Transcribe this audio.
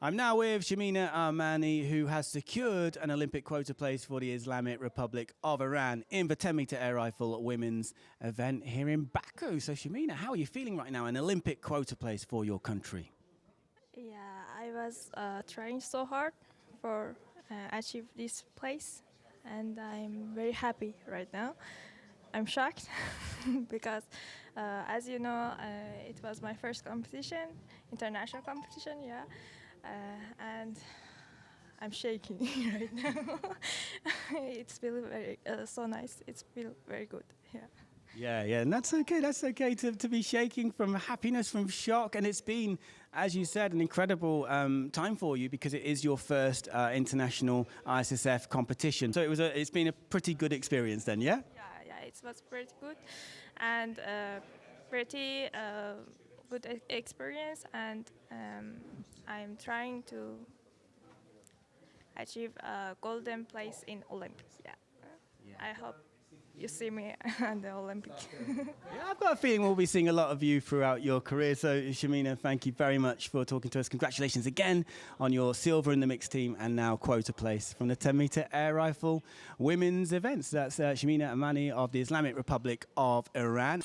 I'm now with Shamina Armani, who has secured an Olympic quota place for the Islamic Republic of Iran in the 10-meter air rifle women's event here in Baku. So, Shamina, how are you feeling right now? An Olympic quota place for your country. Yeah, I was trying so hard for achieve this place, and I'm very happy right now. I'm shocked because, as you know, it was my first competition, international competition. Yeah, and I'm shaking right now. It's feel very so nice. It's feel very good. Yeah. Yeah, and that's okay. That's okay to be shaking from happiness, from shock. And it's been, as you said, an incredible time for you because it is your first international ISSF competition. So it's been a pretty good experience then, yeah? Yeah, it was pretty good, and pretty good experience. And I'm trying to achieve a golden place in Olympics. Yeah. I hope you see me at the Olympic. Yeah, I've got a feeling we'll be seeing a lot of you throughout your career. So, Shamina, thank you very much for talking to us. Congratulations again on your silver in the mixed team and now quota place from the 10-meter air rifle women's events. That's Shamina Armani of the Islamic Republic of Iran.